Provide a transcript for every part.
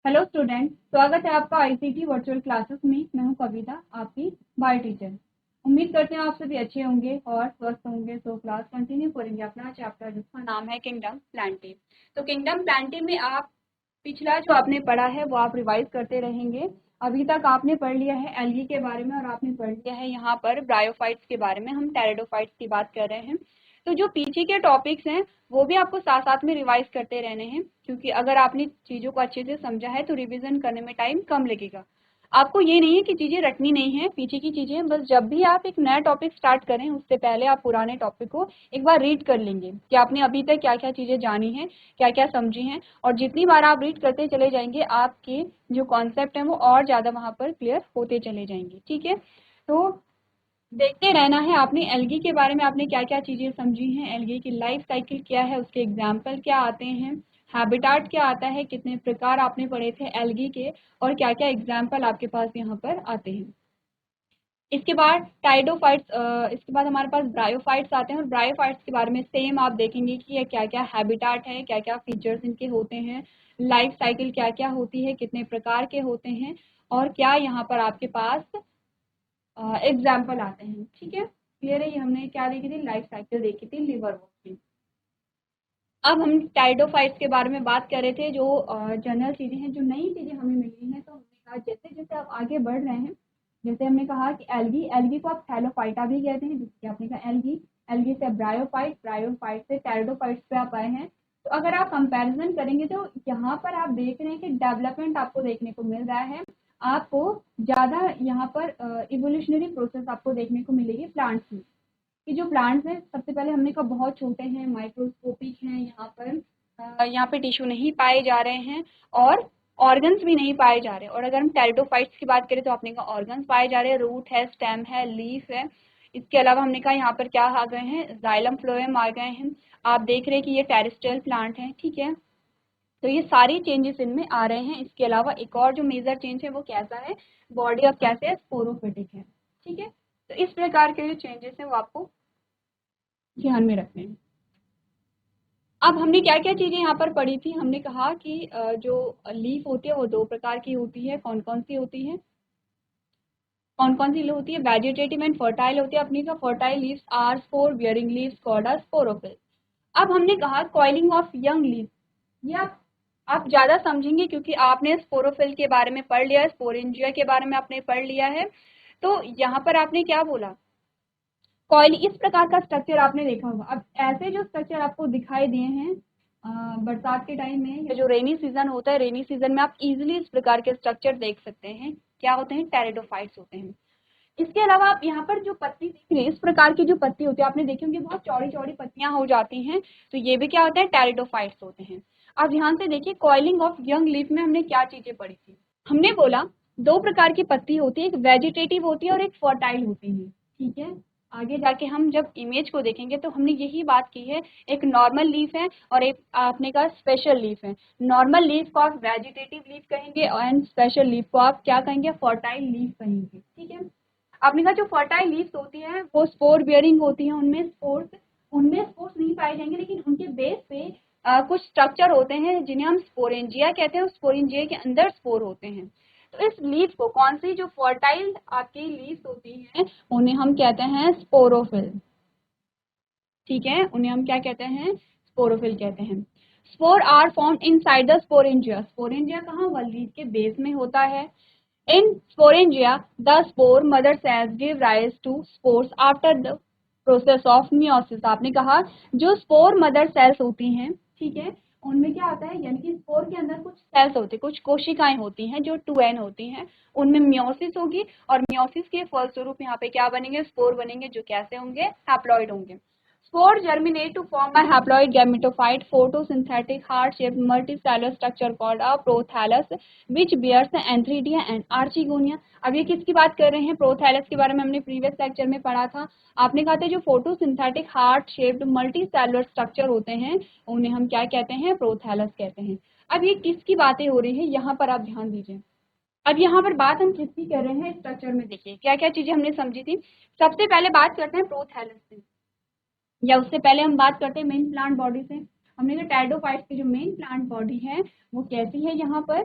Hello student, स्वागत है आपका आईसीटी वर्चुअल क्लासेस में। मैं हूं कविता, आपकी बायो टीचर। उम्मीद करते हैं आप सभी अच्छे होंगे और स्वस्थ होंगे। तो क्लास कंटिन्यू करेंगे अपना चैप्टर जिसका नाम है किंगडम प्लांटिव। तो किंगडम प्लांटिव में आप पिछला जो आपने पढ़ा है वो आप रिवाइज करते रहेंगे। अभी तक आपने पढ़ लिया है एल्गी के बारे में और आपने पढ़ लिया है यहाँ पर ब्रायोफाइट्स के बारे में। हम टेरिडोफाइट्स की बात कर रहे हैं। तो जो पीछे के टॉपिक्स हैं वो भी आपको साथ साथ में रिवाइज करते रहने हैं, क्योंकि अगर आपने चीज़ों को अच्छे से समझा है तो रिवीजन करने में टाइम कम लगेगा। आपको ये नहीं है कि चीज़ें रटनी नहीं है, पीछे की चीज़ें बस जब भी आप एक नया टॉपिक स्टार्ट करें उससे पहले आप पुराने टॉपिक को एक बार रीड कर लेंगे कि आपने अभी तक क्या क्या चीज़ें जानी हैं, क्या क्या समझी हैं। और जितनी बार आप रीड करते चले जाएंगे आपके जो कॉन्सेप्ट हैं वो और ज़्यादा वहाँ पर क्लियर होते चले जाएंगे। ठीक है, तो देखते रहना है। आपने एल्गी के बारे में आपने क्या क्या चीज़ें समझी हैं, एल्गी की लाइफ साइकिल क्या है, उसके एग्जाम्पल क्या आते हैं, हैबिटाट क्या आता है, कितने प्रकार आपने पढ़े थे एल्गी के और क्या क्या एग्जाम्पल आपके पास यहाँ पर आते हैं। इसके बाद टाइडोफाइट्स, इसके बाद हमारे पास ब्रायोफाइट्स आते हैं और ब्रायोफाइट्स के बारे में सेम आप देखेंगे कि ये क्या क्या हैबिटाट है, क्या क्या फीचर्स इनके होते हैं, लाइफ साइकिल क्या क्या होती है, कितने प्रकार के होते हैं और क्या यहाँ पर आपके पास एग्जाम्पल आते हैं। ठीक है, क्लियर है। ये हमने क्या देखी थी, लाइफ साइकिल देखी थी लिवर वॉक की। अब हम टाइडोफाइट्स के बारे में बात कर रहे थे, जो जनरल चीज़ें हैं, जो नई चीज़ें हमें मिली हैं। तो हमने कहा जैसे जैसे आप आगे बढ़ रहे हैं, जैसे हमने कहा कि एल्गी, एल्गी को आप थैलोफाइटा भी कहते हैं, जिसकी आपने कहा एल्गी, एल्गी से ब्रायोफाइट, ब्रायोफाइट से टेरिडोफाइट्स पे आप आए हैं। तो अगर आप कंपैरिजन करेंगे तो यहाँ पर आप देख रहे हैं कि डेवलपमेंट आपको देखने को मिल रहा है। आपको ज़्यादा यहाँ पर इवोल्यूशनरी प्रोसेस आपको देखने को मिलेगी प्लांट्स में। कि जो प्लांट्स हैं सबसे पहले हमने कहा बहुत छोटे हैं, माइक्रोस्कोपिक हैं, यहाँ पे टिश्यू नहीं पाए जा रहे हैं और ऑर्गन्स भी नहीं पाए जा रहे। और अगर हम टेरिडोफाइट्स की बात करें तो आपने कहा ऑर्गन्स पाए जा रहे हैं, रूट है, स्टेम है, लीफ है। इसके अलावा हमने कहा यहाँ पर क्या आ गए हैं, जाइलम फ्लोएम आ गए हैं। आप देख रहे हैं कि ये टेरेस्ट्रियल प्लांट है। ठीक है, तो ये सारी चेंजेस इनमें आ रहे हैं। इसके अलावा एक और जो मेजर चेंज है वो कैसा है, बॉडी अब कैसे है, स्पोरोफिटिक है। ठीक है, तो इस प्रकार के जो चेंजेस हैं वो आपको ध्यान में रखने हैं। अब हमने क्या क्या चीज़ें यहाँ पर पढ़ी थी, हमने कहा कि जो लीफ होती है वो दो प्रकार की होती है। कौन कौन सी होती है, कौन कौन सी होती है, वेजिटेटिव एंड फर्टाइल होती है। अपनी का fertile leaves are spore bearing leaves called as sporophyll. अब हमने कहा कॉइलिंग ऑफ यंग लीव्स, ये आप ज़्यादा समझेंगे क्योंकि आपने स्पोरोफिल के बारे में पढ़ लिया है, स्पोरेंजिया के बारे में आपने पढ़ लिया है। तो यहाँ पर आपने क्या बोला, कॉइल, इस प्रकार का स्ट्रक्चर आपने देखा होगा। अब ऐसे जो स्ट्रक्चर आपको दिखाई दिए हैं बरसात के टाइम में या जो रेनी सीजन होता है, रेनी सीजन में आप इजीली इस प्रकार के स्ट्रक्चर देख सकते हैं। क्या होते हैं, टेरिडोफाइट्स होते हैं। इसके अलावा आप यहाँ पर जो पत्ती देख रहे हैं, इस प्रकार की जो पत्ती होती है आपने देखी होंगी, बहुत चौड़ी चौड़ी पत्तियां हो जाती हैं। तो ये भी क्या होता है, टेरिडोफाइट्स होते हैं। आप ध्यान से देखिए, कॉइलिंग ऑफ यंग लीफ में हमने क्या चीजें पढ़ी थी। हमने बोला दो प्रकार की पत्ती होती है, एक वेजिटेटिव होती है और एक फर्टाइल होती है। ठीक है, आगे जाके हम जब इमेज को देखेंगे तो हमने यही बात की है, एक नॉर्मल लीफ है और एक आपने कहा स्पेशल लीफ है। नॉर्मल लीफ को आप वेजिटेटिव लीफ कहेंगे एंड स्पेशल लीफ को आप क्या कहेंगे, फर्टाइल लीफ कहेंगे। ठीक है, आपने कहा जो फर्टाइल लीव्स होती है वो स्पोर बियरिंग होती है, उनमें स्पोर्स नहीं पाए जाएंगे, लेकिन उनके बेस पे कुछ स्ट्रक्चर होते हैं जिन्हें हम स्पोरेंजिया कहते हैं। स्पोरेंजिया के अंदर स्पोर होते हैं। तो इस लीफ को, कौन सी जो फर्टाइल आपकी लीव्स होती हैं उन्हें हम कहते हैं स्पोरोफिल। ठीक है, उन्हें हम क्या कहते हैं, स्पोरोफिल कहते हैं। Spore are found inside the sporangia, sporangia कहाँ, वह लीफ के बेस में होता है। In sporangia, the spore mother cells give rise to spores after the process of meiosis। आपने कहा जो स्पोर मदर सेल्स होती हैं, ठीक है, उनमें क्या आता है, यानी कि स्पोर के अंदर कुछ सेल्स होती है, कुछ कोशिकाएं होती हैं जो 2n होती हैं। उनमें मियोसिस होगी और मियोसिस के फलस्वरूप यहाँ पे क्या बनेंगे, स्पोर बनेंगे, जो कैसे होंगे, हैप्लॉइड होंगे। Spores germinate to form a haploid gametophyte photosynthetic heart-shaped multicellular structure called a prothallus, which bears the antheridia and archegonia। अब ये किसकी बात कर रहे हैं, प्रोथैलस के बारे में हमने प्रीवियस लेक्चर में पढ़ा था। आपने कहा था जो photosynthetic heart shaped multicellular structure होते हैं उन्हें हम क्या कहते हैं, प्रोथैलस कहते हैं। अब ये किसकी बातें हो रही है, यहाँ पर आप ध्यान दीजिए। अब यहाँ पर बात हम किसकी कर रहे हैं, स्ट्रक्चर में देखिए क्या क्या चीजें हमने समझी थी। सबसे पहले बात करते हैं प्रोथैलस से, या उससे पहले हम बात करते हैं मेन प्लांट बॉडी से। हमने कहा टेरिडोफाइट्स की जो मेन प्लांट बॉडी है वो कैसी है, यहाँ पर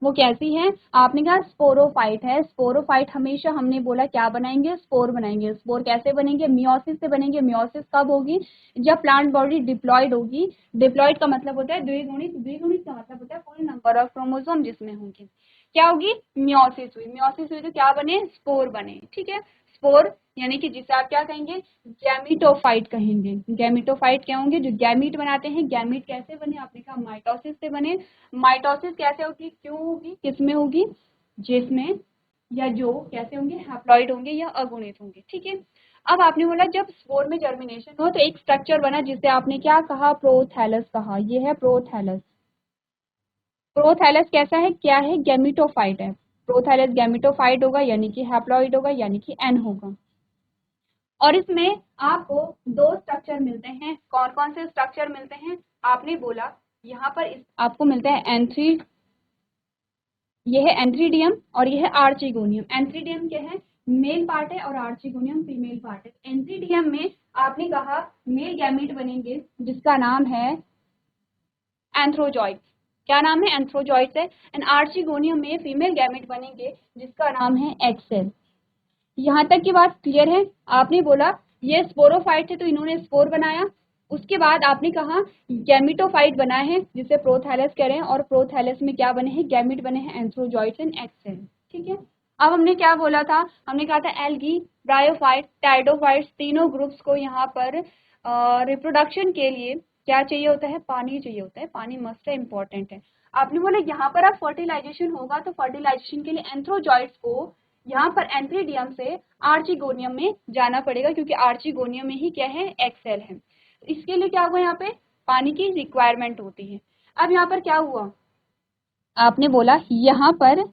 वो कैसी है? आपने कहा स्पोरोफाइट है। स्पोरोफाइट हमेशा हमने बोला क्या बनाएंगे? स्पोर बनाएंगे। स्पोर कैसे बनेंगे? मियोसिस से बनेंगे। मियोसिस कब होगी? जब प्लांट बॉडी डिप्लॉयड होगी। डिप्लॉयड का मतलब होता है द्विगुणित। द्विगुणित का मतलब होता है फुल नंबर ऑफ क्रोमोसोम जिसमें होंगे। क्या होगी? मियोसिस हुई। मियोसिस हुई तो क्या बने? स्पोर बने। ठीक है, स्पोर यानी कि जिसे आप क्या कहेंगे? गैमिटोफाइट कहेंगे। गैमिटोफाइट क्या होंगे? जो गैमीट बनाते हैं। गैमीट कैसे बने? आपने कहा माइटोसिस से बने। माइटोसिस कैसे होगी? क्यों होगी? किसमें होगी? जिसमें या जो कैसे होंगे? हैप्लॉइड होंगे या अगुणित होंगे। ठीक है, अब आपने बोला जब स्पोर में जर्मिनेशन हो तो एक स्ट्रक्चर बना जिसे आपने क्या कहा? प्रोथैलस कहा। ये है प्रोथैलस। प्रोथैलस कैसा है? क्या है? गैमिटोफाइट है। प्रोथैलस गैमिटोफाइट होगा यानी कि हैप्लॉइड होगा यानी कि एन होगा। और इसमें आपको दो स्ट्रक्चर मिलते हैं। कौन कौन से स्ट्रक्चर मिलते हैं? आपने बोला यहाँ पर आपको मिलता है एंथ्री, ये है एंथ्रीडियम और ये है आर्चिगोनियम। एंथ्रीडियम क्या है? मेल पार्ट है और आर्चिगोनियम फीमेल पार्ट है। एंथ्रीडियम में आपने कहा मेल गैमीट बनेंगे जिसका नाम है एंथ्रोजॉइड्स। क्या नाम है? एंथ्रोजॉइड्स है। एंड आर्चिगोनियम में फीमेल गैमीट बनेंगे जिसका नाम है एक्सेल। यहाँ तक की बात क्लियर है? आपने बोला ये स्पोरोफाइट थे तो इन्होंने स्पोर बनाया। उसके बाद आपने कहा गैमिटोफाइट बना है जिसे प्रोथैलस कह रहे हैं और प्रोथैलस में क्या बने हैं? गैमिट बने हैं एंथ्रोजॉइड्स एंड एक्सेल। ठीक है, अब हमने क्या बोला था? हमने कहा था एल्गी, ब्रायोफाइट, टाइडोफाइट्स तीनों ग्रुप्स को यहाँ पर रिप्रोडक्शन के लिए क्या चाहिए होता है? पानी चाहिए होता है। पानी मस्ट है, इंपॉर्टेंट है। आपने बोला यहाँ पर अब फर्टिलाइजेशन होगा तो फर्टिलाइजेशन के लिए एंथ्रोजॉइड्स को यहाँ पर एंथ्रीडियम से आर्चिगोनियम में जाना पड़ेगा क्योंकि आर्चिगोनियम में ही क्या है? एक्सेल है। इसके लिए क्या हुआ? यहाँ पे पानी की रिक्वायरमेंट होती है। अब यहाँ पर क्या हुआ? आपने बोला यहाँ पर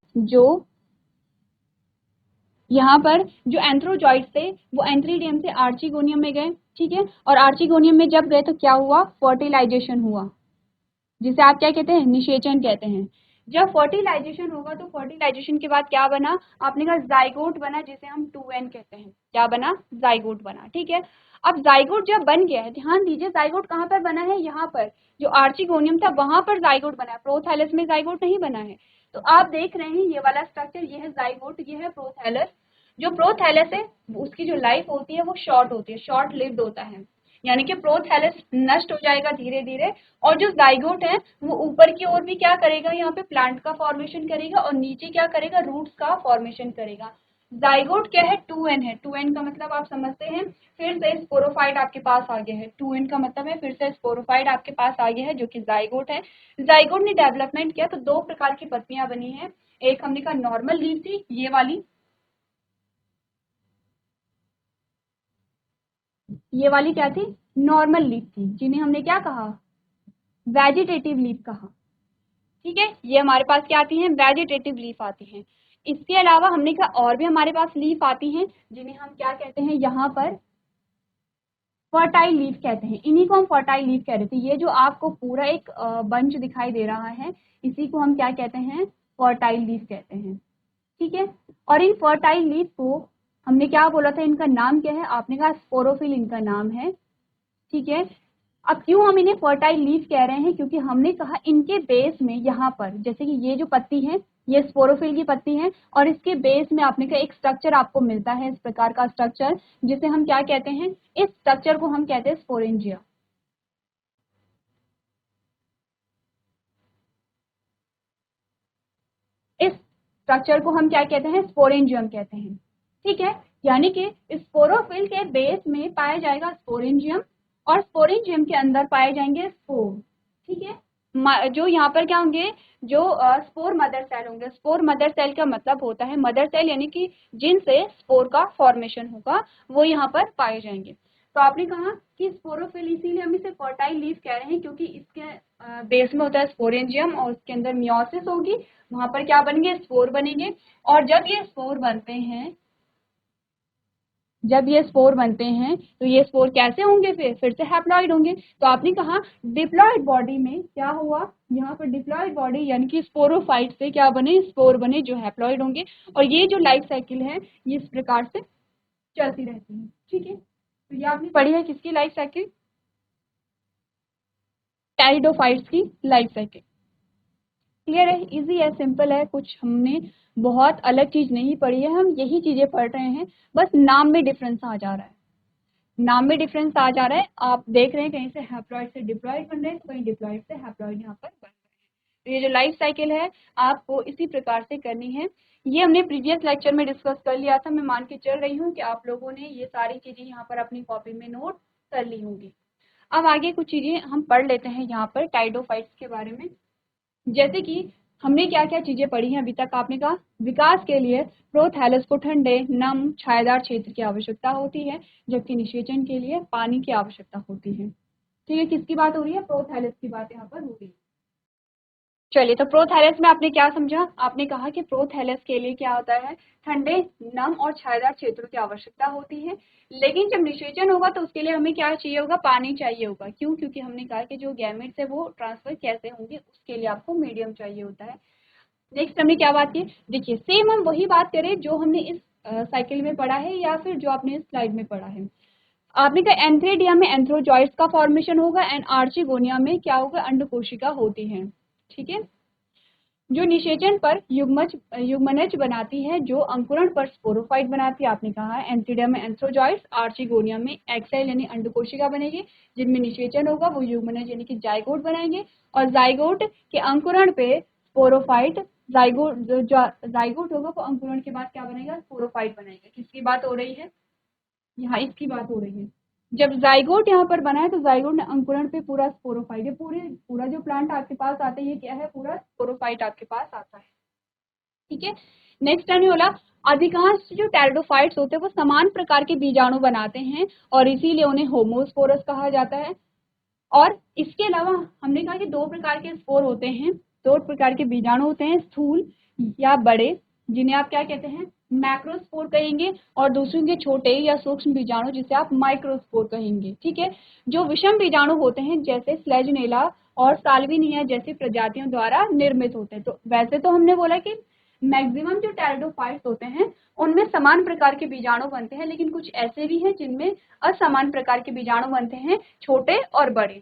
जो एंथ्रोजॉइड्स थे वो एंथ्रीडियम से आर्चिगोनियम में गए। ठीक है, और आर्चिगोनियम में जब गए तो क्या हुआ? फर्टिलाइजेशन हुआ जिसे आप क्या कहते हैं? निषेचन कहते हैं। जब फर्टिलाइजेशन होगा तो फर्टिलाइजेशन के बाद क्या बना? आपने कहा जाइगोट बना जिसे हम 2n कहते हैं। क्या बना? जाइगोट बना। ठीक है, अब जाइगोट जब बन गया है, ध्यान दीजिए जाइगोट कहाँ पर बना है? यहाँ पर जो आर्चिगोनियम था वहां पर जाइगोट बना है। प्रोथैलस में जाइगोट नहीं बना है। तो आप देख रहे हैं ये वाला स्ट्रक्चर, ये है जाइगोट, ये है प्रोथैलस। जो प्रोथैलस है उसकी जो लाइफ होती है वो शॉर्ट होती है, शॉर्ट लिव्ड होता है, यानी कि प्रोथैलस नष्ट हो जाएगा धीरे धीरे। और जो जाइगोट है वो ऊपर की ओर भी क्या करेगा? यहाँ पे प्लांट का फॉर्मेशन करेगा और नीचे क्या करेगा? रूट्स का फॉर्मेशन करेगा। जाइगोट क्या है? 2n है। 2n का मतलब आप समझते हैं। फिर से स्पोरोफाइट आपके पास आ गया है। 2n का मतलब है फिर से स्पोरोफाइट आपके पास आ गया है जो कि जाइगोट है। जाइगोट ने डेवलपमेंट किया तो दो प्रकार की पत्तियां बनी है। एक हमने कहा नॉर्मल लीफ थी, ये वाली, ये वाली क्या थी? नॉर्मल लीफ थी, जिन्हें हमने क्या कहा? वेजिटेटिव लीफ कहा। ठीक है, ये हमारे पास क्या आती हैं? वेजिटेटिव लीफ आती हैं। इसके अलावा हमने कहा और भी हमारे पास लीफ आती हैं जिन्हें हम क्या कहते हैं? यहाँ पर फर्टाइल लीफ कहते हैं। इन्हीं को हम फर्टाइल लीफ कह रहे थे। ये जो आपको पूरा एक बंच दिखाई दे रहा है इसी को हम क्या कहते हैं? फर्टाइल लीफ कहते हैं। ठीक है, और इन फर्टाइल लीफ को हमने क्या बोला था? इनका नाम क्या है? आपने कहा स्पोरोफिल इनका नाम है। ठीक है, अब क्यों हम इन्हें फर्टाइल लीफ कह रहे हैं? क्योंकि हमने कहा इनके बेस में यहाँ पर जैसे कि ये जो पत्ती है ये स्पोरोफिल की पत्ती है और इसके बेस में आपने कहा एक स्ट्रक्चर आपको मिलता है, इस प्रकार का स्ट्रक्चर जिसे हम क्या कहते हैं? इस स्ट्रक्चर को हम कहते हैं स्पोरेंजिया। इस स्ट्रक्चर को हम क्या कहते हैं? स्पोरेंजियम कहते हैं। ठीक है, यानी कि स्पोरोफिल के बेस में पाया जाएगा स्पोरेंजियम और स्पोरेंजियम के अंदर पाए जाएंगे स्पोर। ठीक है, जो यहाँ पर क्या होंगे? जो स्पोर मदर सेल होंगे। स्पोर मदर सेल का मतलब होता है मदर सेल यानी कि जिनसे स्पोर का फॉर्मेशन होगा वो यहाँ पर पाए जाएंगे। तो आपने कहा कि स्पोरोफिल इसीलिए हम इसे फर्टाइल लीफ कह रहे हैं क्योंकि इसके बेस में होता है स्पोरेंजियम और उसके अंदर मियोसिस होगी, वहां पर क्या बनेंगे? स्पोर बनेंगे। और जब ये स्पोर बनते हैं तो ये स्पोर कैसे होंगे? फिर से हैप्लॉइड होंगे। तो आपने कहा डिप्लॉइड बॉडी में क्या हुआ? यहाँ पर डिप्लॉइड बॉडी यानी कि स्पोरोफाइट से क्या बने? स्पोर बने जो हैप्लॉइड होंगे। और ये जो लाइफ साइकिल है ये इस प्रकार से चलती रहती है। ठीक है, तो ये आपने पढ़ी है किसकी लाइफ साइकिल? टेरिडोफाइट्स की लाइफ साइकिल। क्लियर है, इजी है, सिंपल है, कुछ हमने बहुत अलग चीज नहीं पढ़ी है, हम यही चीजें पढ़ रहे हैं, बस नाम में डिफरेंस आ जा रहा है, नाम में डिफरेंस आ जा रहा है। आप देख रहे हैं कहीं से हैप्लॉइड से डिप्लॉइड बन रहे हैं, तो कहीं डिप्लॉइड से हैप्लॉइड यहाँ पर बन रहे हैं। तो ये जो लाइफ साइकिल है आपको इसी प्रकार से करनी है। ये हमने प्रीवियस लेक्चर में डिस्कस कर लिया था, मैं मान के चल रही हूँ कि आप लोगों ने ये सारी चीजें यहाँ पर अपनी कॉपी में नोट कर ली होंगी। अब आगे कुछ चीजें हम पढ़ लेते हैं यहाँ पर टाइडोफाइट्स के बारे में। जैसे कि हमने क्या क्या चीजें पढ़ी हैं अभी तक। आपने कहा विकास के लिए प्रोथैलस को ठंडे, नम, छायादार क्षेत्र की आवश्यकता होती है, जबकि निषेचन के लिए पानी की आवश्यकता होती है। ठीक है, किसकी बात हो रही है? प्रोथैलस की बात यहाँ पर हो रही है। चलिए, तो प्रोथैलस में आपने क्या समझा? आपने कहा कि प्रोथैलस के लिए क्या होता है, ठंडे, नम और छायादार क्षेत्रों की आवश्यकता होती है, लेकिन जब निषेचन होगा तो उसके लिए हमें क्या चाहिए होगा? पानी चाहिए होगा। क्यों? क्योंकि हमने कहा कि जो गैमेट्स है वो ट्रांसफर कैसे होंगे, उसके लिए आपको मीडियम चाहिए होता है। नेक्स्ट हमने क्या बात की? देखिए, सेम हम वही बात करें जो हमने इस साइकिल में पढ़ा है या फिर जो आपने इस स्लाइड में पढ़ा है। आपने कहा एंथ्रेडिया में एंथ्रोजॉइड्स का फॉर्मेशन होगा एंड आर्चिगोनिया में क्या होगा? अंडकोशिका होती है। ठीक है, जो निषेचन पर युग्मनज बनाती है, जो अंकुरण पर स्पोरोफाइट बनाती है। आपने कहा है एंथ्रेडिया में एंथ्रोजॉइड्स, आर्चिगोनिया में एक्सेल यानी अंडकोशिका बनेगी, जिनमें निषेचन होगा वो युग्मनज यानी कि जाइगोट बनाएंगे, और जाइगोट के अंकुरण पे स्पोरोफाइट, जाइगोट होगा वो अंकुरण के बाद क्या बनेगा? स्पोरोफाइट बनेगा। किसकी बात हो रही है? यहाँ इसकी बात हो रही है। जब जाइगोट यहाँ पर बना है तो जाइगोट ने अंकुरण पे पूरा स्पोरोफाइट, ये पूरा जो प्लांट आपके पास आता है ये क्या है? पूरा स्पोरोफाइट आपके पास आता है। ठीक है, नेक्स्ट आने वाला, अधिकांश जो टेरिडोफाइट्स होते हैं वो समान प्रकार के बीजाणु बनाते हैं और इसीलिए उन्हें होमोस्पोरस कहा जाता है। और इसके अलावा हमने कहा कि दो प्रकार के स्पोर होते हैं, दो प्रकार के बीजाणु होते हैं, स्थूल या बड़े, जिन्हें आप क्या कहते हैं? मैक्रोस्पोर कहेंगे, और दूसरे के छोटे या सूक्ष्म बीजाणु जिसे आप माइक्रोस्पोर कहेंगे। ठीक है, जो विषम बीजाणु होते हैं जैसे स्लेजनेला और साल्विनिया जैसी प्रजातियों द्वारा निर्मित होते हैं। तो वैसे तो हमने बोला कि मैक्सिमम जो टेरिडोफाइट्स होते हैं उनमें समान प्रकार के बीजाणु बनते हैं, लेकिन कुछ ऐसे भी हैं जिनमें असमान प्रकार के बीजाणु बनते हैं, छोटे और बड़े।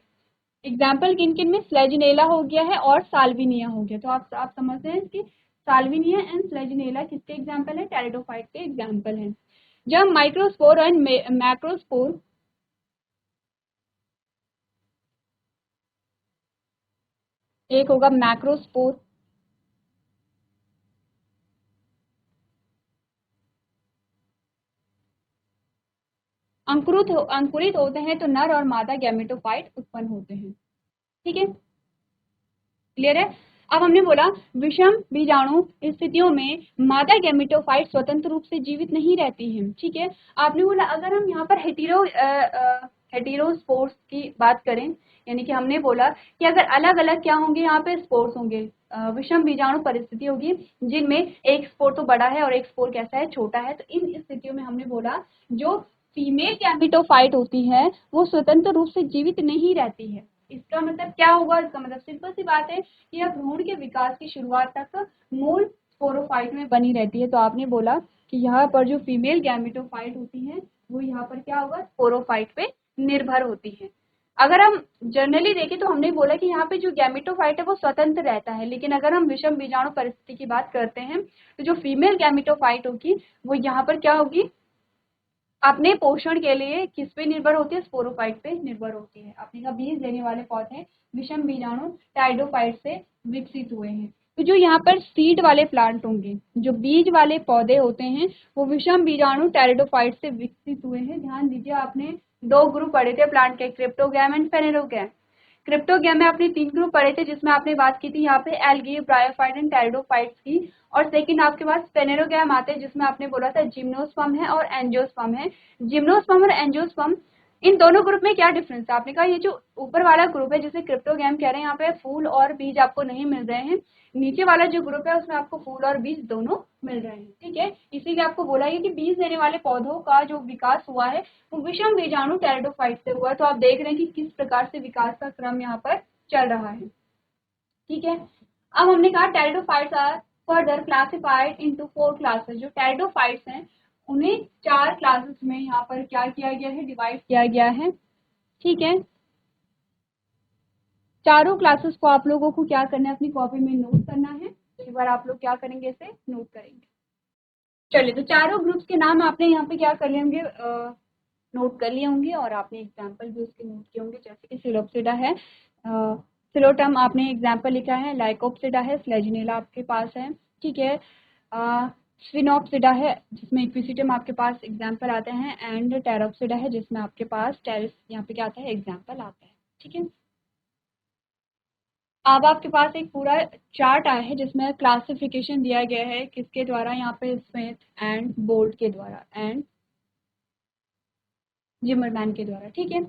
एग्जाम्पल किन किन में? स्लेजिनेला हो गया है और साल्विनिया हो गया। तो आप समझते हैं कि साल्विनिया एंड स्लेजिनेला किसके एग्जाम्पल है? टेरिडोफाइट के एग्जाम्पल हैं। जब माइक्रोस्पोर एंड मैक्रोस्पोर, एक होगा मैक्रोस्पोर, अंकुरित होते हैं तो नर और मादा गैमेटोफाइट उत्पन्न होते हैं। ठीक है, क्लियर है? अब हमने बोला विषम बीजाणु स्थितियों में मादा गैमेटोफाइट स्वतंत्र रूप से जीवित नहीं रहती हैं। ठीक है, आपने बोला अगर हम यहाँ पर हेटेरोस्पोर्स की बात करें, यानी कि हमने बोला कि अगर अलग अलग क्या होंगे यहाँ पे? स्पोर्स होंगे, विषम बीजाणु परिस्थिति होगी जिनमें एक स्पोर तो बड़ा है और एक स्पोर कैसा है? छोटा है। तो इन स्थितियों में हमने बोला जो फीमेल गैमेटोफाइट होती है वो स्वतंत्र रूप से जीवित नहीं रहती है। इसका मतलब क्या होगा? इसका मतलब सिंपल सी बात है कि यह भ्रूण के विकास की शुरुआत तक मूल स्पोरोफाइट में बनी रहती है। तो आपने बोला कि यहाँ पर जो फीमेल गैमेटोफाइट होती है वो यहाँ पर क्या होगा? स्पोरोफाइट पे निर्भर होती है। अगर हम जनरली देखें तो हमने बोला कि यहाँ पे जो गैमेटोफाइट है वो स्वतंत्र रहता है, लेकिन अगर हम विषम बीजाणु परिस्थिति की बात करते हैं तो जो फीमेल गैमेटोफाइट होगी वो यहाँ पर क्या होगी? अपने पोषण के लिए किस पे निर्भर होती है? स्पोरोफाइट पे निर्भर होती है। आपने कहा बीज देने वाले पौधे विषम बीजाणु टाइडोफाइट से विकसित हुए हैं। तो जो यहाँ पर सीड वाले प्लांट होंगे, जो बीज वाले पौधे होते हैं वो विषम बीजाणु टेरिडोफाइट से विकसित हुए हैं। ध्यान दीजिए, आपने दो ग्रुप पढ़े थे प्लांट के, क्रिप्टोगैम एंड फेनेरोगैम। क्रिप्टोगैम में आपने 3 ग्रुप पढ़े थे जिसमें आपने बात की थी यहाँ पे एल्गी, ब्रायोफाइट एंड टेरिडोफाइट्स की, और सेकंड आपके पास स्पेनेरोगैम आते हैं जिसमें आपने बोला था जिम्नोस्पर्म है और एंजियोस्पर्म है। जिम्नोस्पर्म और एंजियोस्पर्म, इन दोनों ग्रुप में क्या डिफरेंस है? आपने कहा ये जो ऊपर वाला ग्रुप है जिसे क्रिप्टोगैम कह रहे हैं, यहाँ पे फूल और बीज आपको नहीं मिल रहे हैं, नीचे वाला जो ग्रुप है उसमें आपको फूल और बीज दोनों मिल रहे हैं। ठीक है, इसीलिए आपको बोला है कि बीज देने वाले पौधों का जो विकास हुआ है वो विषम बीजाणु टेरिडोफाइट से हुआ है। तो आप देख रहे हैं कि किस प्रकार से विकास का क्रम यहाँ पर चल रहा है। ठीक है, अब हमने कहा pteridophytes are further classified into 4 classes. जो टेरिडोफाइट्स हैं उन्हें 4 क्लासेस में यहाँ पर क्या किया गया है? डिवाइड किया गया है। ठीक है, चारों क्लासेस को आप लोगों को क्या करना है, अपनी कॉपी में नोट करना है। एक बार आप लोग क्या करेंगे, इसे नोट करेंगे। चलिए, तो चारों ग्रुप्स के नाम आपने यहाँ पे क्या कर लिए होंगे, नोट कर लिए होंगे, और आपने एग्जाम्पल भी उसके नोट किए होंगे। जैसे कि सिलोप्सिडा है, सिलोटम आपने एग्जाम्पल लिखा है, लाइकोप्सिडा है, स्लेजिनेला आपके पास है, ठीक है। स्फिनोप्सिडा है जिसमें इक्विसिटम आपके पास एग्जाम्पल आते हैं, एंड टेरोप्सिडा है जिसमें आपके पास टेरिस यहाँ पे क्या आता है, एग्जाम्पल आता है, ठीक है। अब आपके पास एक पूरा चार्ट आया है जिसमें क्लासिफिकेशन दिया गया है, किसके द्वारा, यहाँ पे स्मिथ एंड बोल्ट के द्वारा एंड जिमरमैन के द्वारा, ठीक है।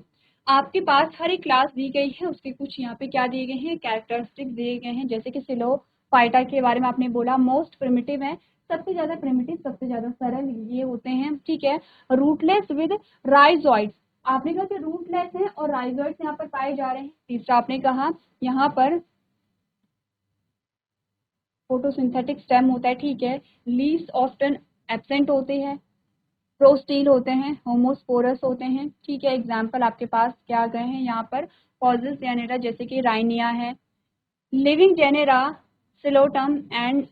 आपके पास हर एक क्लास दी गई है, उसके कुछ यहाँ पे क्या दिए गए हैं, कैरेक्टरिस्टिक्स दिए गए हैं। जैसे कि सिलोफाइटा के बारे में आपने बोला, मोस्ट प्रिमिटिव है, सबसे ज्यादा प्रिमिटिव, सबसे ज्यादा सरल ये होते हैं, ठीक है। रूटलेस विद राइजॉइड्स, आपने कहा कि रूटलेस है और राइजॉइड्स यहाँ पर पाए जा रहे हैं। तीसरा आपने कहा यहाँ पर फोटोसिंथेटिक स्टेम होता है, ठीक है। लीव्स ऑफ्टन एब्सेंट होते हैं, प्रोस्टील होते हैं, होमोस्पोरस होते हैं, ठीक है। एग्जाम्पल आपके पास क्या गए हैं यहाँ पर, पॉजिस जेनेरा जैसे कि राइनिया है, living genera Psilotum and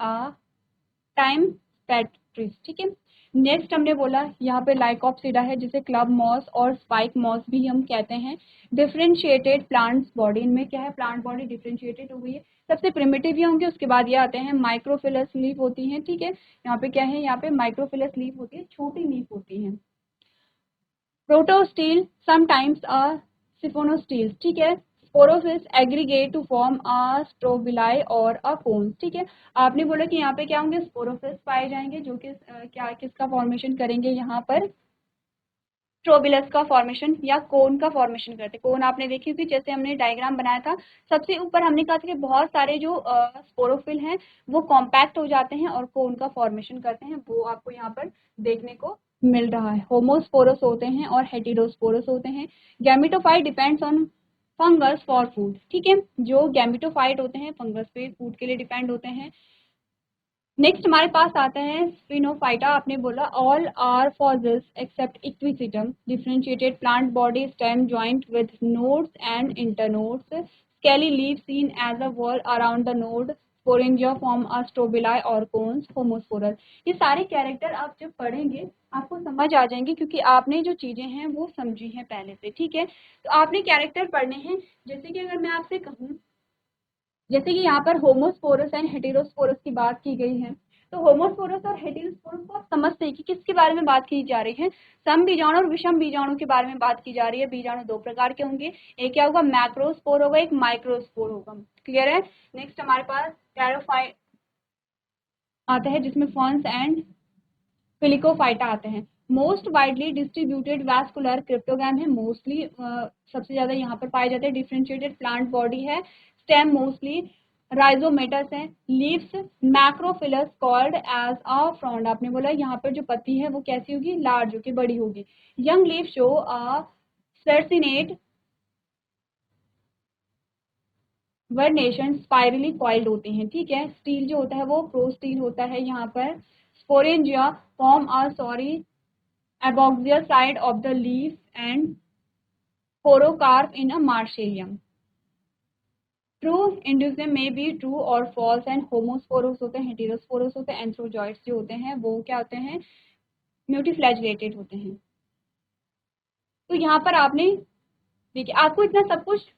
time Patrice, ठीक है। नेक्स्ट हमने बोला यहाँ पे लाइकोप्सिडा है जिसे क्लब मॉस और स्पाइक मॉस भी हम कहते हैं। डिफ्रेंशिएटेड प्लांट्स बॉडी, इनमें क्या है, प्लांट बॉडी डिफ्रेंशिएटेड हो गई है, सबसे प्रिमिटिव ही होंगे। उसके बाद ये आते हैं माइक्रोफिलस लीफ होती हैं, ठीक है। यहाँ पे क्या है, यहाँ पे माइक्रोफिलस लीफ होती है, छोटी लीफ होती है। प्रोटोस्टील समटाइम्स सिफोनोस्टील, ठीक है। Sporophylls aggregate to form a strobili और अ कोन, ठीक है। आपने बोला कि यहाँ पे क्या होंगे, स्पोरोफिस पाए जाएंगे जो कि क्या किसका फॉर्मेशन करेंगे, यहाँ पर स्ट्रोबिलस का फॉर्मेशन या कोन का फॉर्मेशन करते हैं। कोन आपने देखी थी, जैसे हमने डायग्राम बनाया था, सबसे ऊपर हमने कहा था कि बहुत सारे जो स्पोरोफिल हैं वो कॉम्पैक्ट हो जाते हैं और कोन का फॉर्मेशन करते हैं, वो आपको यहाँ पर देखने को मिल रहा है। होमोस्पोरस होते हैं और हेटेरोस्पोरस होते हैं। Gametophyte depends on fungus for food, ठीक है। जो गैमेटोफाइट होते हैं फंगस पे फूड के लिए डिपेंड होते हैं। नेक्स्ट हमारे पास आता है स्पिनोफाइटा, आपने बोला all are fossils except equisetum, differentiated plant body, stem joint with nodes and internodes, scaly leaf seen as a whorl around the node, sporangia form a strobili और कोन्स, होमोस्पोरल। ये सारे character आप जब पढ़ेंगे आपको समझ आ जाएंगे, क्योंकि आपने जो चीजें हैं वो समझी हैं पहले से, ठीक है। तो आपने कैरेक्टर पढ़ने हैं। जैसे कि अगर मैं आपसे कहूँ, जैसे कि यहाँ पर होमोस्पोरस एंड हेटेरोस्पोरस की बात की गई है, तो होमोस्पोरस और हेटेरोस्पोरस को आप समझते हैं कि किसके बारे में बात की जा रही है, सम बीजाणु और विषम बीजाणु के बारे में बात की जा रही है। बीजाणु दो प्रकार के होंगे, एक क्या होगा, मैक्रोस्पोर होगा, एक माइक्रोस्पोर होगा, क्लियर है। नेक्स्ट हमारे पास कैरोफाइट आता है जिसमें फॉन्स एंड फिलिकोफाइटा आते हैं। Most widely distributed vascular cryptogam है, मोस्टली सबसे ज्यादा यहाँ पर पाए जाते हैं। डिफरेंशिएटेड प्लांट बॉडी है, स्टेम मोस्टली राइजोमेटस है, leaves macrophyllous called as a frond, आपने बोला यहाँ पर जो पत्ती है वो कैसी होगी, लार्ज होगी, बड़ी होगी। यंग लीव शो अ सर्सिनेट वर्नेशन, स्पाइरली कॉइल्ड होते हैं, ठीक है। स्टील जो होता है वो प्रोस्टील होता है यहाँ पर। Sporangia form a sorry abaxial side of the leaf and porocarp in a marshalium. True Indusium may be true or false and homosporous होते हैं, heterosporous होते हैं, एंथ्रोजॉइड्स जो होते हैं वो क्या होते हैं, म्यूटिफ्लैजिलेटेड होते हैं। तो यहाँ पर आपने देखिए, आपको इतना सब कुछ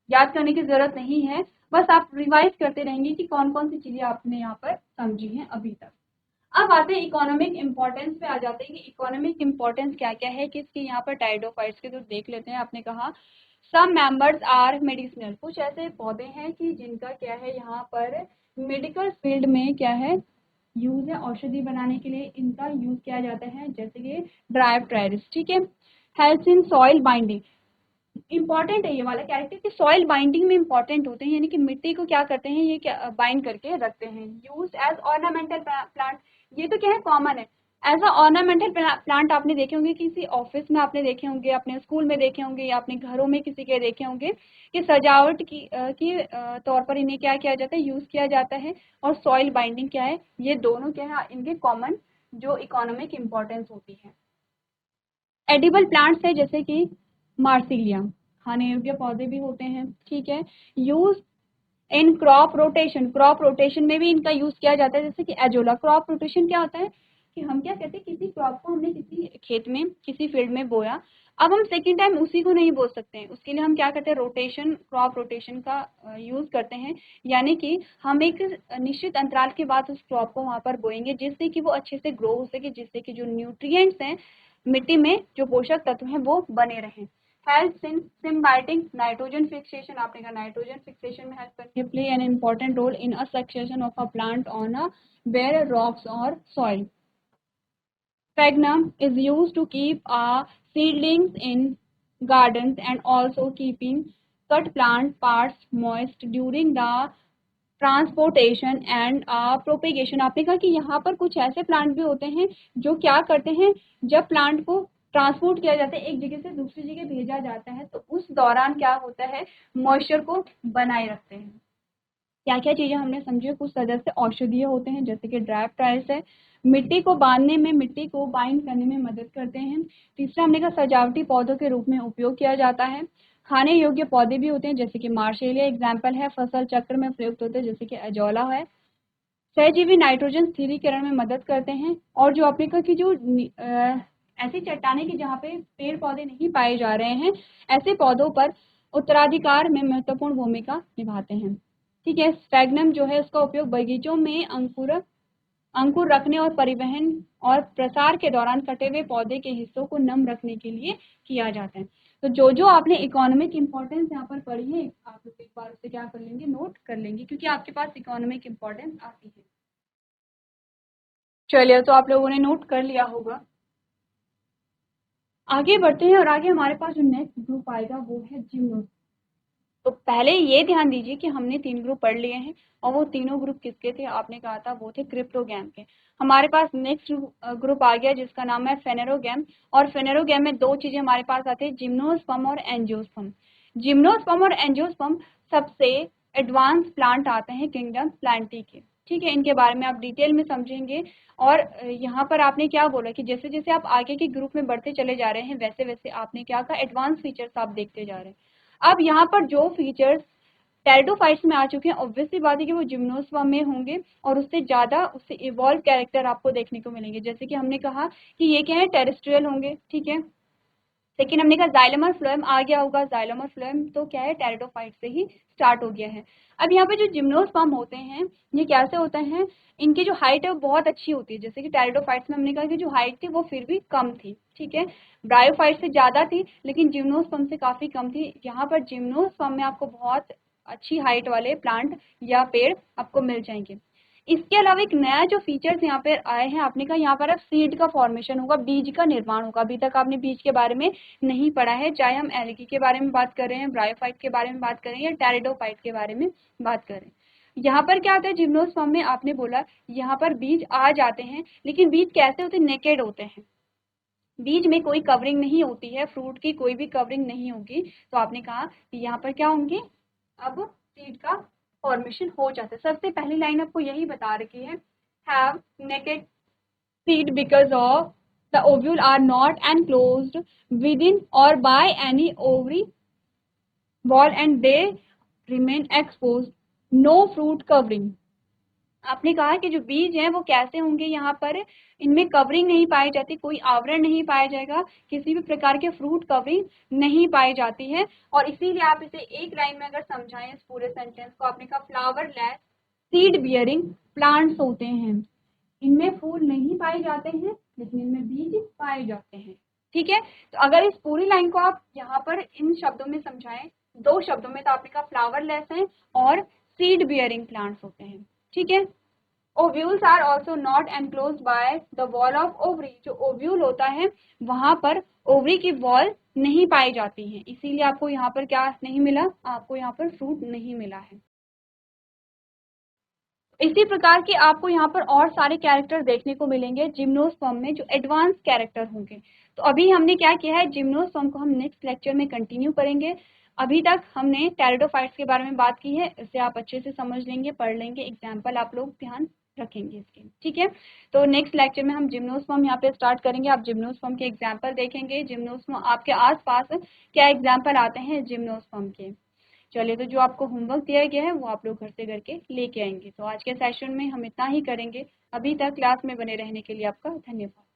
याद करने की जरूरत नहीं है, बस आप रिवाइज करते रहेंगे कि कौन कौन सी चीजें आपने यहाँ पर समझी हैं अभी तक। अब आते हैं इकोनॉमिक इंपॉर्टेंस पे, आ जाते हैं कि इकोनॉमिक इंपॉर्टेंस क्या क्या है किसकी, यहाँ पर टाइडोफाइट्स के तो देख लेते हैं। आपने कहा सम मेंबर्स आर मेडिसिनल, कुछ ऐसे पौधे हैं कि जिनका क्या है यहाँ पर मेडिकल फील्ड में क्या है यूज है, औषधि बनाने के लिए इनका यूज किया जाता है, जैसे कि ड्राइवट्राइरिस, ठीक है। Helps in soil binding, important है ये वाला कैरेक्टर कि सॉइल बाइंडिंग में इंपॉर्टेंट होते हैं, यानी कि मिट्टी को क्या करते हैं, ये क्या बाइंड करके रखते हैं। यूज एज ऑर्नामेंटल प्लांट, ये तो क्या है, कॉमन है। एज अ ऑर्नामेंटल प्लांट आपने देखे होंगे, किसी ऑफिस में आपने देखे होंगे, अपने स्कूल में देखे होंगे, या अपने घरों में किसी के देखे होंगे कि सजावट की तौर पर इन्हें क्या किया जाता है, यूज किया जाता है। और सॉइल बाइंडिंग क्या है, ये दोनों क्या है इनके कॉमन जो इकोनॉमिक इंपॉर्टेंस होती है। एडिबल प्लांट्स है जैसे कि मार्सिलिया, खाने योग्य पौधे भी होते हैं, ठीक है। Use in crop rotation, crop rotation में भी इनका यूज किया जाता है, जैसे कि एजोला। क्रॉप रोटेशन क्या होता है कि हम क्या कहते हैं, किसी क्रॉप को हमने किसी खेत में किसी फील्ड में बोया, अब हम सेकेंड टाइम उसी को नहीं बो सकते हैं, उसके लिए हम क्या करते हैं, रोटेशन, क्रॉप रोटेशन का यूज करते हैं। यानी कि हम एक निश्चित अंतराल के बाद उस क्रॉप को वहां पर बोएंगे, जिससे कि वो अच्छे से ग्रो हो सके, जिससे कि जो न्यूट्रिएंट्स हैं मिट्टी में, जो पोषक तत्व हैं, वो बने रहें। Help in symbiotic nitrogen fixation, आपने कहा नाइट्रोजन फिक्सेशन में हेल्प करती है। Play an important role in a succession of a plant on a bare rocks or soil. Sphagnum is used to keep seedlings in gardens and also keeping cut plant parts moist during the transportation and propagation. आपने कहा कि यहाँ पर कुछ ऐसे plant भी होते हैं जो क्या करते हैं, जब प्लांट को ट्रांसपोर्ट किया जाता है, एक जगह से दूसरी जगह भेजा जाता है, तो उस दौरान क्या होता है, मॉइस्चर को बनाए रखते हैं। क्या क्या चीजें हमने समझी, कुछ सदस्य औषधीय होते हैं, जैसे कि ड्राई ट्राइल्स है, मिट्टी को बांधने में, मिट्टी को बाइंड करने में मदद करते हैं। तीसरा हमने कहा सजावटी पौधों के रूप में उपयोग किया जाता है। खाने योग्य पौधे भी होते हैं, जैसे कि मार्शेलिया एग्जाम्पल है, फसल चक्र में प्रयुक्त होते हैं, जैसे कि एजोला है। सहजीवी नाइट्रोजन स्थिरीकरण में मदद करते हैं। और जो आपने कहा कि जो ऐसी चट्टाने की जहाँ पे पेड़ पौधे नहीं पाए जा रहे हैं, ऐसे पौधों पर उत्तराधिकार में महत्वपूर्ण भूमिका निभाते हैं, ठीक है। स्पैग्नम जो है उसका उपयोग बगीचों में अंकुर रखने और परिवहन और प्रसार के दौरान कटे हुए पौधे के हिस्सों को नम रखने के लिए किया जाता है। तो जो आपने इकोनॉमिक इंपॉर्टेंस यहाँ पर पढ़ी है, आप लोग एक बार उसे क्या कर लेंगे, नोट कर लेंगे, क्योंकि आपके पास इकोनॉमिक इंपॉर्टेंस आती है। चलिए, तो आप लोगों ने नोट कर लिया होगा। आगे बढ़ते हैं, और आगे हमारे पास जो नेक्स्ट ग्रुप आएगा वो है जिम्नो। तो पहले ये ध्यान दीजिए कि हमने 3 ग्रुप पढ़ लिए हैं, और वो तीनों ग्रुप किसके थे, आपने कहा था वो थे क्रिप्टोगैम के। हमारे पास नेक्स्ट ग्रुप आ गया जिसका नाम है फेनेरोगैम। और फेनेरोगैम में 2 चीजें हमारे पास आती है, जिम्नोस्पर्म और एंजियोस्पर्म। जिम्नोस्पर्म और एंजियोस्पर्म सबसे एडवांस प्लांट आते हैं किंगडम प्लांटी के, ठीक है। इनके बारे में आप डिटेल में समझेंगे। और यहाँ पर आपने क्या बोला कि जैसे जैसे आप आगे के ग्रुप में बढ़ते चले जा रहे हैं, वैसे वैसे आपने क्या कहा, एडवांस फीचर्स आप देखते जा रहे हैं। अब यहाँ पर जो फीचर्स टेरिडोफाइट्स में आ चुके हैं, ऑब्वियसली बात है कि वो जिम्नोस्पर्म में होंगे, और उससे ज्यादा, उससे इवॉल्व कैरेक्टर आपको देखने को मिलेंगे। जैसे कि हमने कहा कि ये क्या है, टेरेस्ट्रियल होंगे, ठीक है। लेकिन हमने कहा जाइलम और फ्लोएम आ गया होगा, जाइलम और फ्लोएम तो क्या है, टेरिडोफाइट से ही स्टार्ट हो गया है। अब यहाँ पे जो जिम्नोस्पर्म होते हैं, ये कैसे होते हैं, इनकी जो हाइट है वो बहुत अच्छी होती है। जैसे कि टेरिडोफाइट्स में हमने कहा कि जो हाइट थी वो फिर भी कम थी, ठीक है। ब्रायोफाइट से ज्यादा थी, लेकिन जिम्नोस्पर्म से काफी कम थी। यहाँ पर जिम्नोस्पर्म में आपको बहुत अच्छी हाइट वाले प्लांट या पेड़ आपको मिल जाएंगे। इसके अलावा एक नया जो फीचर्स यहाँ पर आए हैं, आपने कहा यहाँ पर अब सीड का फॉर्मेशन होगा, बीज का निर्माण होगा। अभी तक आपने बीज के बारे में नहीं पढ़ा है, चाहे हम एल्गी के बारे में बात कर रहे हैं, ब्रायोफाइट के बारे में बात कर रहे हैं, या टेरिडोफाइट के बारे में बात कर रहे हैं। यहाँ पर क्या होता है, जिम्नोस्पर्म में आपने बोला यहाँ पर बीज आ जाते हैं, लेकिन बीज कैसे होते हैं, नेकेड होते हैं। बीज में कोई कवरिंग नहीं होती है, फ्रूट की कोई भी कवरिंग नहीं होगी। तो आपने कहा कि यहाँ पर क्या होंगे, अब सीड का फॉर्मेशन हो जाता है। सबसे पहली लाइन आपको यही बता रखी है, have naked seed because of the ovule are not enclosed within or by any ovary wall and they remain exposed, no fruit covering। आपने कहा कि जो बीज हैं वो कैसे होंगे, यहाँ पर इनमें कवरिंग नहीं पाई जाती, कोई आवरण नहीं पाया जाएगा, किसी भी प्रकार के फ्रूट कवरिंग नहीं पाई जाती है। और इसीलिए आप इसे एक लाइन में अगर समझाएं इस पूरे सेंटेंस को, आपने कहा flower less seed bearing plants होते हैं, इनमें फूल नहीं पाए जाते हैं, लेकिन इनमें बीज पाए जाते हैं, ठीक है। तो अगर इस पूरी लाइन को आप यहाँ पर इन शब्दों में समझाएं, 2 शब्दों में, तो आपने कहा फ्लावर लेस हैं और सीड बियरिंग प्लांट्स होते हैं, ठीक है। Ovules are also not enclose by the wall of ovary. जो ओव्यूल होता है वहां पर ओवरी की वॉल नहीं पाई जाती है, इसीलिए आपको यहाँ पर क्या नहीं मिला, आपको यहाँ पर फ्रूट नहीं मिला है। इसी प्रकार के आपको यहाँ पर और सारे कैरेक्टर देखने को मिलेंगे जिम्नोस्पर्म में, जो एडवांस कैरेक्टर होंगे। तो अभी हमने क्या किया है, जिम्नोस्पर्म को हम नेक्स्ट लेक्चर में कंटिन्यू करेंगे। अभी तक हमने टेरिडोफाइट्स के बारे में बात की है, इसे आप अच्छे से समझ लेंगे, पढ़ लेंगे। एग्जाम्पल आप लोग ध्यान रखेंगे इसके, ठीक है। तो नेक्स्ट लेक्चर में हम जिम्नोस्पर्म यहाँ पे स्टार्ट करेंगे। आप जिम्नोस्पर्म के एग्जाम्पल देखेंगे, जिम्नोस्पर्म आपके आसपास क्या एग्जाम्पल आते हैं जिम्नोस्पर्म के। चलिए, तो जो आपको होमवर्क दिया गया है वो आप लोग घर से करके लेके आएंगे। तो आज के सेशन में हम इतना ही करेंगे। अभी तक क्लास में बने रहने के लिए आपका धन्यवाद।